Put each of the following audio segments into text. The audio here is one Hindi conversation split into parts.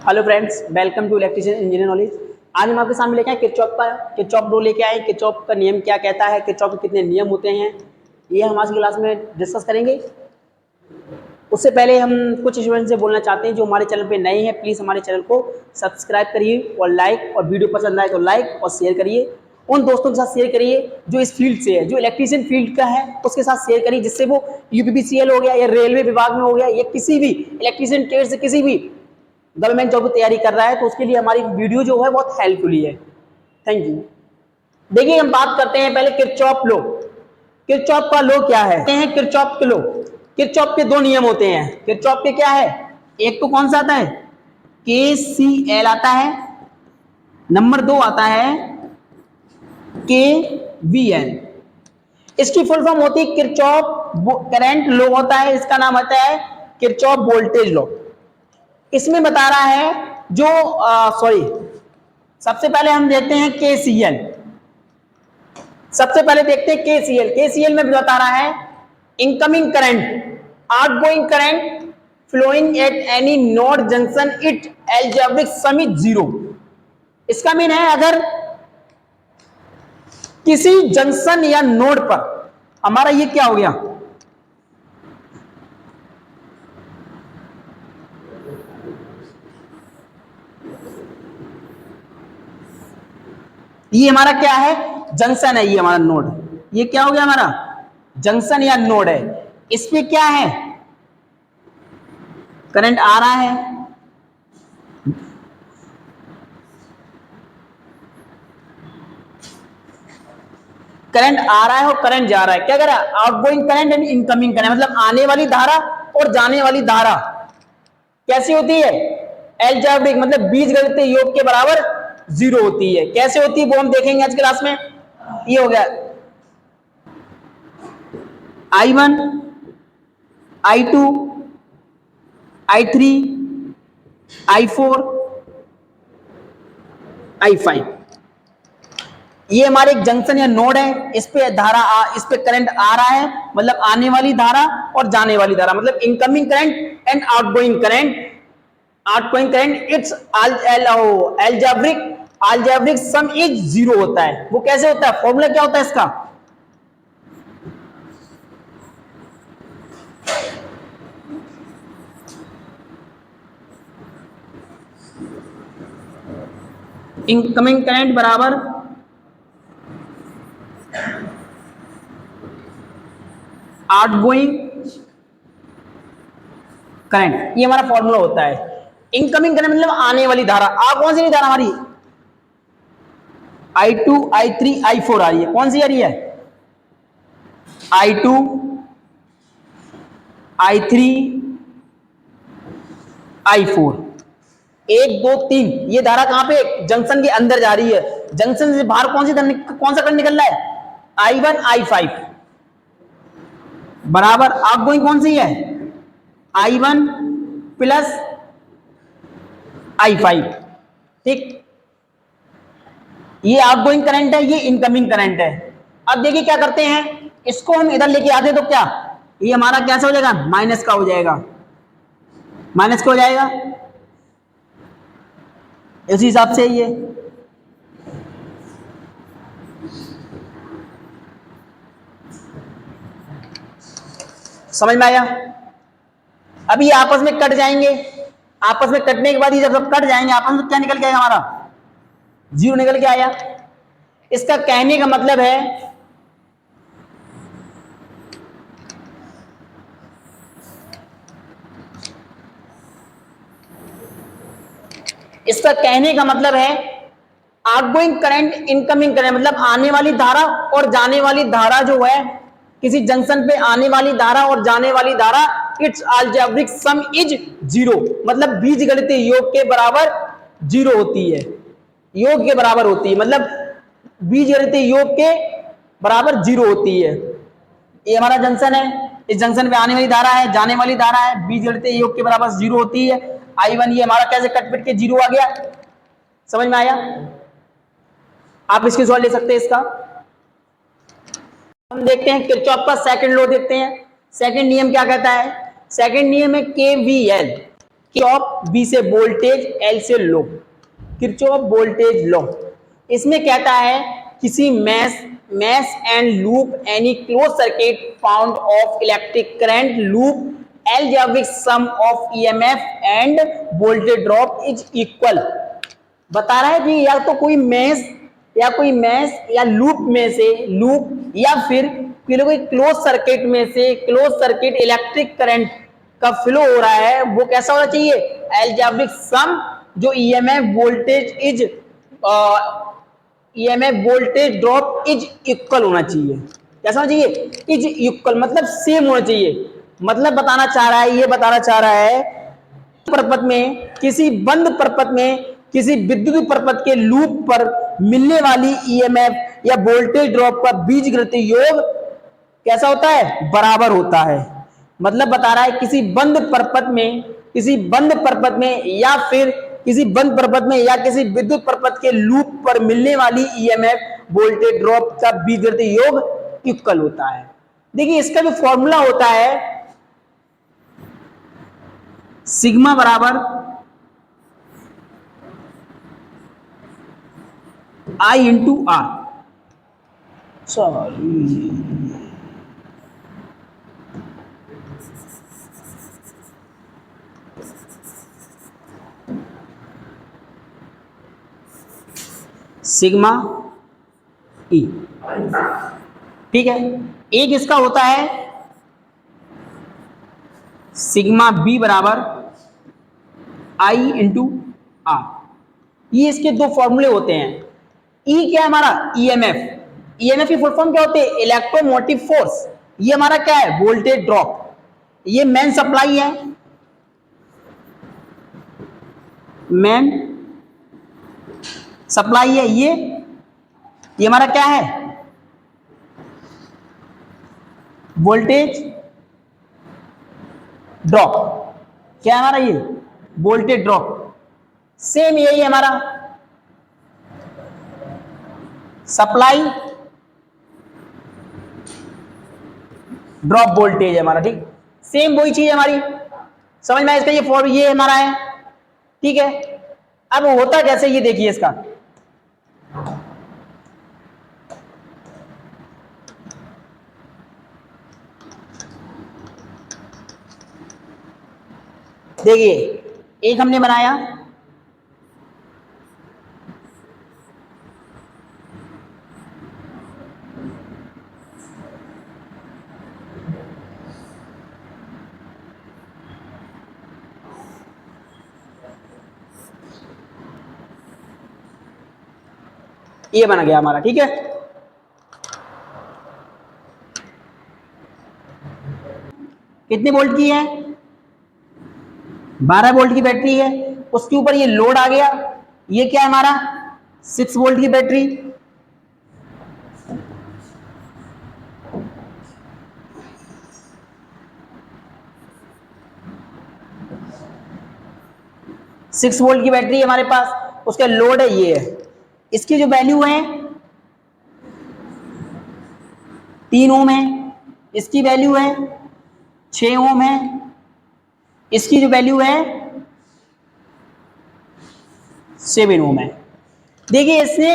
Hello friends, welcome to electrician engineer knowledge. आज हम आपके सामने लेके आए किरचॉफ लॉ लेके आए। किरचॉफ का नियम क्या कहता है, किरचॉफ के कितने नियम होते हैं, ये हम आज की क्लास में डिस्कस करेंगे। उससे पहले हम कुछ स्टूडेंट से बोलना चाहते हैं जो हमारे चैनल पे नए हैं, प्लीज़ हमारे चैनल को सब्सक्राइब करिए और लाइक, और वीडियो पसंद आए तो लाइक और शेयर करिए। उन दोस्तों के साथ शेयर करिए जो इस फील्ड से है, जो इलेक्ट्रीशियन फील्ड का है, उसके साथ शेयर करिए, जिससे वो यूपीपीसीएल हो गया या रेलवे विभाग में हो गया या किसी भी इलेक्ट्रीशियन ट्रेड से किसी भी गवर्नमेंट जॉब की तैयारी कर रहा है, तो उसके लिए हमारी वीडियो जो है बहुत हेल्पफुल है। Thank you. देखिए, हम बात करते हैं पहले किरचॉफ लॉ। किरचॉफ का लॉ क्या है? किरचॉफ के लॉ, किरचॉफ के दो नियम होते हैं। किरचॉफ के क्या है? एक तो कौन सा आता है, KCL आता है, नंबर 2 आता है KVL। इसकी फुल फॉर्म होती है किरचॉफ करंट लॉ होता है, इसका नाम आता है किरचॉफ वोल्टेज लॉ। इसमें बता रहा है जो सबसे पहले हम देखते हैं KCL। सबसे पहले देखते हैं KCL। KCL में बता रहा है incoming current, outgoing current flowing at any node junction it algebraic sum is 0। इसका मीन है अगर किसी जंक्शन या नोड पर हमारा ये क्या हो गया, ये हमारा क्या है, जंक्शन है, ये हमारा नोड, ये क्या हो गया हमारा जंक्शन या नोड है। इस पे क्या है, करंट आ रहा है, करंट आ रहा है और करंट जा रहा है। क्या कर रहा है, outgoing current and incoming current, मतलब आने वाली धारा और जाने वाली धारा कैसी होती है, एल्जेब्रिक, मतलब बीजगणितीय योग के बराबर 0 होती है। कैसे होती है वो हम देखेंगे आज क्लास में। ये हो गया I1, I2, I3, I4, I5। ये हमारे एक जंक्शन या नोड है, इस पे इस पे करंट आ रहा है, मतलब आने वाली धारा और जाने वाली धारा, मतलब incoming current and outgoing current. Outgoing current it's algebraic sum is 0 होता है। वो कैसे होता है, फॉर्मूला क्या होता है इसका, इनकमिंग करंट बराबर आउटगोइंग करंट, ये हमारा फॉर्मूला होता है। इनकमिंग करंट मतलब आने वाली धारा। कौन सी धारा हमारी, I2, I3, I4 आ रही है। कौन सी आ रही है, I2, I3, I4, 1 2 3। ये धारा कहां पे, जंक्शन के अंदर जा रही है। जंक्शन से बाहर कौन सा करंट निकल रहा है, I1, I5 बराबर आउटगोइंग कौन सी है, I1 प्लस I5। ठीक, ये आउटगोइंग करंट है, ये इनकमिंग करंट है। अब देखिए क्या करते हैं, इसको हम इधर लेके आते तो क्या, ये हमारा कैसा हो जाएगा, माइनस का हो जाएगा, माइनस का हो जाएगा। इसी हिसाब से ये समझ में आया। अभी आपस में कट जाएंगे, आपस में कटने के बाद ये जब सब कट जाएंगे आपस में क्या निकल के आएगा, हमारा 0 निकल के आया। इसका कहने का मतलब है आउटगोइंग करंट, इनकमिंग करंट, मतलब आने वाली धारा और जाने वाली धारा जो है, किसी जंक्शन पे आने वाली धारा और जाने वाली धारा, इट्स अलजेब्रिक सम इज 0, मतलब बीजगणितीय योग के बराबर 0 होती है, योग के बराबर होती है, मतलब बीजगणितीय योग के बराबर 0 होती है। ये हमारा जंक्शन है, इस जंक्शन पे आने वाली धारा है, जाने वाली धारा है, बीजगणितीय योग के बराबर 0 होती है। I1 ये हमारा कैसे कट के 0 आ गया, समझ में आया। आप इसकी सॉल्व ले सकते हैं इसका। हम देखते हैं किरचॉफ का सेकंड लॉ देखते हैं। सेकंड नियम क्या कहता है, सेकंड नियम है KVL। किरचॉफ बी से वोल्टेज, एल से लो, किरचॉफ वोल्टेज लॉ। इसमें कहता है किसी mesh and loop any close circuit found of electric current loop algebraic sum of EMF and voltage drop is equal. बता रहा है कि या तो कोई मैश या लूप में से लूप या फिर कोई क्लोज सर्किट में से क्लोज सर्किट इलेक्ट्रिक करंट का फ्लो हो रहा है, वो कैसा होना चाहिए, एल्जेब्रिक सम, जो EMF voltage drop is equal होना चाहिए। कैसा होना चाहिए, इज इक्वल, मतलब सेम होना चाहिए। मतलब बताना चाह रहा है, ये बताना चाह रहा है परपथ में, किसी बंद परपथ में, किसी विद्युत परपथ के लूप पर मिलने वाली ईएमएफ या वोल्टेज ड्रॉप का बीजगणितीय योग कैसा होता है, बराबर होता है। मतलब बता रहा है किसी बंद परपथ में या फिर किसी बंद परपथ में या किसी विद्युत परपथ के लूप पर मिलने वाली ईएमएफ वोल्टेज ड्रॉप का बीजगणितीय योग इक्वल होता है। देखिए इसका जो फॉर्मूला होता है सिग्मा बराबर I into R, sorry sigma E, ठीक है। एक इसका होता है सिग्मा बी बराबर आई इंटू आर। ये इसके दो फॉर्मूले होते हैं। ई क्या है हमारा, ईएमएफ, ईएमएफ की फुल फॉर्म क्या होती है, इलेक्ट्रोमोटिव फोर्स। ये हमारा क्या है, वोल्टेज ड्रॉप। ये मेन सप्लाई है, मेन सप्लाई है। ये हमारा क्या है, वोल्टेज ड्रॉप। क्या है हमारा, ये वोल्टेज ड्रॉप। सेम यही है हमारा सप्लाई ड्रॉप वोल्टेज है हमारा, ठीक। सेम वही चीज है हमारी, समझ में आया इसका, ये फॉर्म ये हमारा है, ठीक है। अब होता कैसे, ये देखिए इसका, देखिए एक हमने बनाया, ये बन गया हमारा, ठीक है। कितने वोल्ट की है, 12 वोल्ट की बैटरी है। उसके ऊपर ये लोड आ गया, ये क्या है हमारा 6 वोल्ट की बैटरी। सिक्स वोल्ट की बैटरी है हमारे पास, उसका लोड है ये है। इसकी जो वैल्यू है 3 ओम है, इसकी वैल्यू है 6 ओम है, इसकी जो वैल्यू है 7 ओम है। देखिए इसने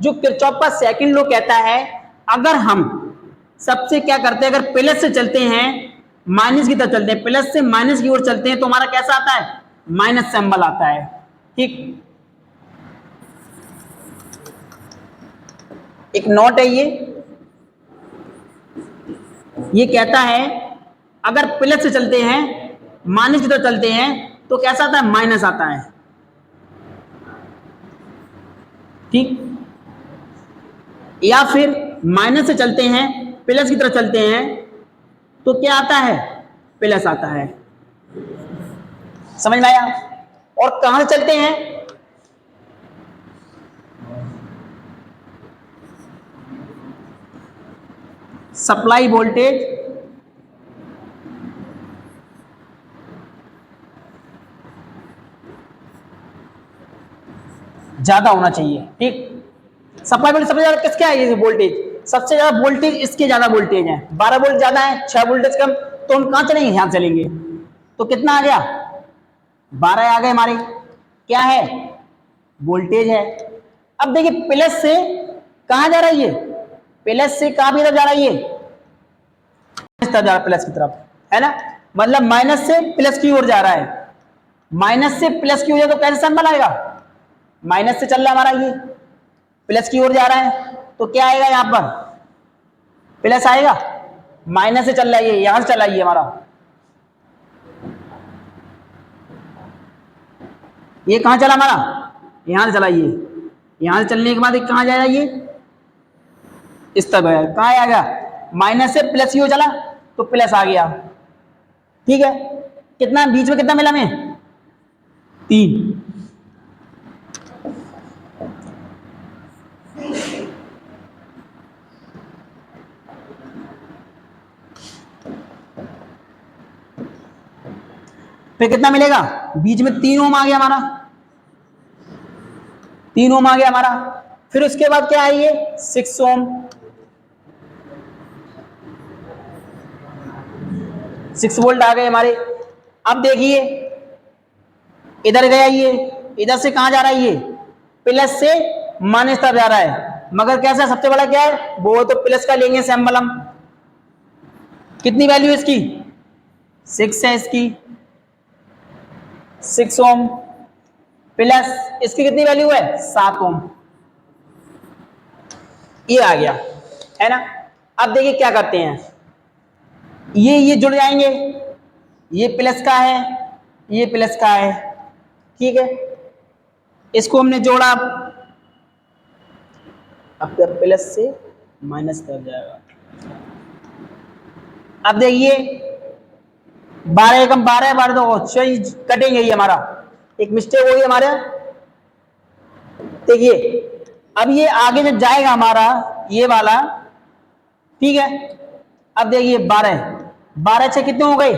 जो किरचॉफ का सेकंड लॉ कहता है, अगर हम सबसे क्या करते हैं, अगर प्लस से चलते हैं माइनस की तरफ चलते हैं, प्लस से माइनस की ओर चलते हैं तो हमारा कैसा आता है, माइनस सिंबल आता है, ठीक। एक नोट है ये कहता है अगर प्लस से चलते हैं माइनस की तरफ चलते हैं तो कैसा आता है, माइनस आता है, ठीक। या फिर माइनस से चलते हैं प्लस की तरफ चलते हैं तो क्या आता है, प्लस आता है। समझ में आया। और कहां से चलते हैं, सप्लाई वोल्टेज ज्यादा होना चाहिए, ठीक। सप्लाई वोल्टेज सबसे ज्यादा किसका है, ये वोल्टेज सबसे ज्यादा वोल्टेज इसके ज्यादा वोल्टेज है, 12 वोल्ट ज्यादा है, 6 वोल्टेज कम, तो हम कहां चलेंगे, यहां चलेंगे। तो कितना आ गया 12 आ गए हमारे, क्या है, वोल्टेज है। अब देखिए प्लस से कहां जा रहा है ये, प्लस से कहां की तरफ जा रहा है ये, इस तरफ जा रहा है, प्लस की तरफ, है ना, मतलब माइनस से प्लस की ओर जा रहा है। माइनस से प्लस की ओर तो कैसे सिंबल आएगा, माइनस से चल रहा है हमारा ये, प्लस की ओर जा रहा है, तो क्या आएगा यहां पर, प्लस आएगा, माइनस से चल रहा है ये, यहां से चला ये हमारा, ये कहां चला हमारा, यहां से चला ये, यहां से चलने के बाद कहां जाएगा ये, इस तरफ है, कहां आएगा, माइनस से प्लस की ओर चला तो प्लस आ गया, ठीक है। कितना बीच में कितना मिला हमें, 3। फिर कितना मिलेगा, बीच में 3 ओम आ गया हमारा, 3 ओम आ गया हमारा। फिर उसके बाद क्या है ये 6 ओम, 6 वोल्ट आ गए हमारे। अब देखिए इधर गया ये, इधर से कहां जा रहा है ये, प्लस से माइनस तरफ जा रहा है, मगर कैसा सबसे बड़ा क्या है, वो तो प्लस का लेंगे सैंबल हम। कितनी वैल्यू इसकी, 6 है इसकी, 6 ओम प्लस इसकी कितनी वैल्यू है, 7 ओम, ये आ गया, है ना। अब देखिए क्या करते हैं, ये जुड़ जाएंगे, ये प्लस का है, ये प्लस का है, ठीक है, इसको हमने जोड़ा, अब प्लस से माइनस तरफ जाएगा। अब देखिए 12 एकम 12 12 तो कटेंगे, ये हमारा एक मिस्टेक हुई हमारे। देखिए अब ये आगे जब जाएगा हमारा ये वाला, ठीक है। अब देखिए 12 12 से कितने हो गए,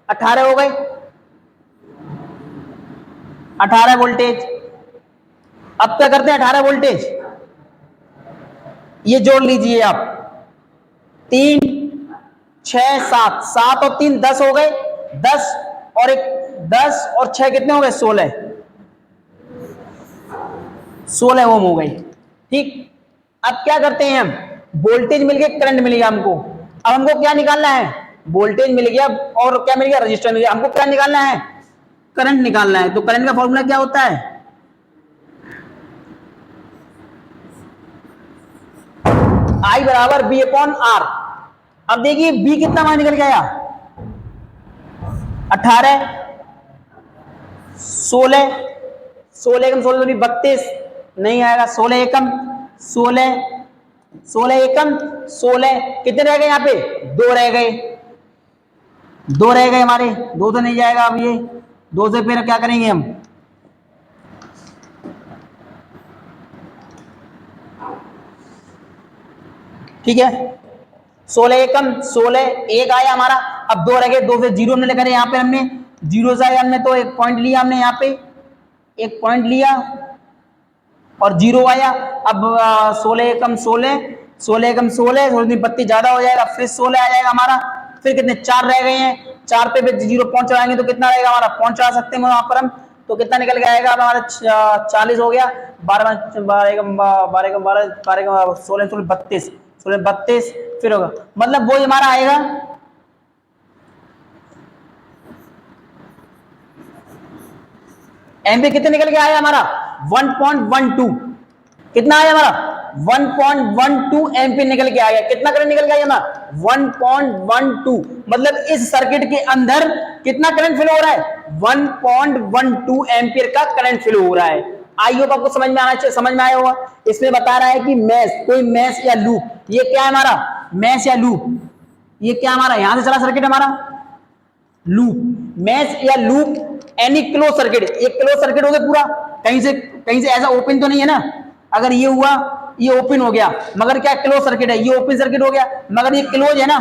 18 हो गए, 18 वोल्टेज। अब क्या करते हैं, 18 वोल्टेज ये जोड़ लीजिए आप, 3 6 7, 7 और 3 10 हो गए, 10 और 1 10 और 6 कितने हो गए, 16 16 ओम हो गई, ठीक। अब क्या करते हैं हम, वोल्टेज मिल गया, करंट मिल गया हमको। अब हमको क्या निकालना है, वोल्टेज मिल गया और क्या मिल गया, रजिस्टर मिल गया, हमको क्या निकालना है, करंट निकालना है। तो करंट का फॉर्मूला क्या होता है, I बराबर B अपॉन R। अब देखिए B कितना मान निकल के आया, 18 16 16 एकम 16 तो 32 नहीं आएगा, 16 एकम 16 16 एकम 16 कितने रह गए, यहाँ पे 2 रह गए, 2 रह गए हमारे, 2 तो नहीं जाएगा। अब ये 2 से फिर क्या करेंगे हम, ठीक है, 16 एकम 16 1 आया हमारा। अब 2 रह गए, 2 से 0 हमने लेकर यहाँ पे हमने 0 से हमने तो एक पॉइंट लिया हमने, यहाँ पे एक पॉइंट लिया और 0 आया। अब 16 एकम 16 16 एकम 16 32 ज्यादा हो जाएगा, फिर 16 आ जाएगा हमारा। फिर कितने 4 रह गए हैं, 4 पे 0 पॉइंट चढ़ाएंगे तो कितना रहेगा हमारा, पॉइंट चढ़ा सकते हैं वहां पर हम, तो कितना निकल के आएगा हमारा 40 हो गया, 12 12 12 16 32 16 32 फिर होगा, मतलब वो हमारा आएगा एमपी कितने निकल के आया हमारा 1.12, कितना आया हमारा 1.12 एमपी निकल के आया। कितना करंट निकल गया हमारा 1.12, मतलब इस सर्किट के अंदर कितना करंट फ्लो हो रहा है 1.12 एम्पियर का करंट फ्लो हो रहा है। आई होप आपको समझ में आना चाहिए, समझ में आया होगा। इसमें बता रहा है कि मैश, कोई मैश या लूप, ये क्या है हमारा मैश या लूप, ये क्या हमारा यहां से चला सर्किट हमारा लूप, मैश या लूप एनी क्लोज सर्किट, ये क्लोज सर्किट हो गया पूरा, कहीं से ऐसा ओपन तो नहीं है ना, अगर ये हुआ ये ओपन हो गया मगर क्या क्लोज सर्किट है, ये ओपन सर्किट हो गया मगर ये क्लोज है ना,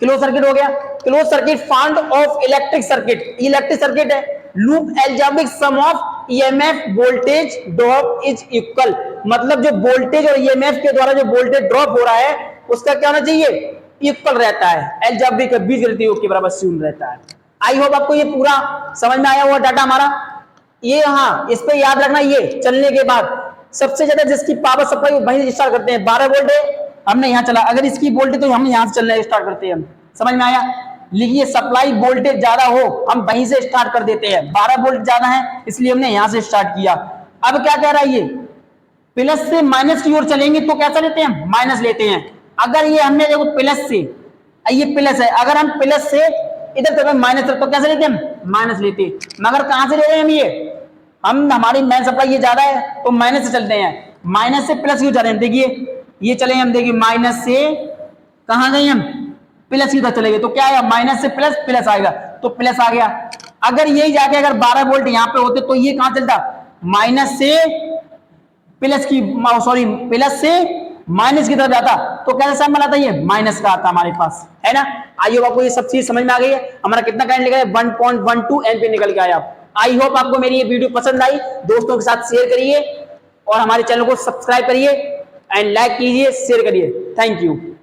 क्लोज सर्किट हो गया। Close circuit found of electric circuit, electric circuit है। Loop algebraic sum of EMF voltage drop is equal, मतलब जो वोल्टेज और ईएमएफ के द्वारा जो वोल्टेज ड्रॉप हो रहा है उसका क्या होना चाहिए इक्वल रहता है, एल्जेब्रिक बीजगणितीय के बराबर शून्य रहता है। आई होप आपको ये पूरा समझ में आया हुआ डाटा हमारा। ये हाँ, इस पे याद रखना, ये चलने के बाद सबसे ज्यादा जिसकी पावर सप्लाई वहीं स्टार्ट करते हैं। 12 वोल्ट है, हमने यहाँ चला, अगर इसकी वोल्टेज तो हम यहाँ से चलना स्टार्ट करते हैं हम। समझ में आया? लिखिए, सप्लाई वोल्टेज ज्यादा हो हम वहीं से स्टार्ट कर देते हैं। 12 वोल्ट ज्यादा है इसलिए हमने यहाँ से स्टार्ट किया। अब क्या कह रहा है ये, प्लस से माइनस की ओर चलेंगे तो कैसा लेते हैं, माइनस लेते हैं। अगर ये हमने देखो प्लस से, ये प्लस है, अगर हम प्लस से इधर तरफ माइनस तो कैसे लेते हैं, माइनस लेते हैं। मगर कहां से ले रहे हैं हम, ये हम हमारी मेन सप्लाई ये ज्यादा है तो माइनस से चलते हैं, माइनस से प्लस क्यों जा रहे हैं। देखिए ये चले हम, देखिए माइनस से कहां गए हम, प्लस की तरफ चले गए तो क्या आएगा, माइनस से प्लस, प्लस आएगा तो प्लस आ गया। अगर यही जाके अगर 12 वोल्ट यहाँ पे होते तो ये कहां चलता, माइनस से प्लस की, सॉरी प्लस से माइनस की तरफ जाता तो कैसा साइन आता, ये माइनस का आता हमारे पास, है ना। आइए आपको ये सब चीज समझ में आ गई है। हमारा कितना करंट निकला है, 1.12 एम्पीयर निकल के आया। आई होप आपको मेरी ये वीडियो पसंद आई, दोस्तों के साथ शेयर करिए और हमारे चैनल को सब्सक्राइब करिए एंड लाइक कीजिए, शेयर करिए। Thank you.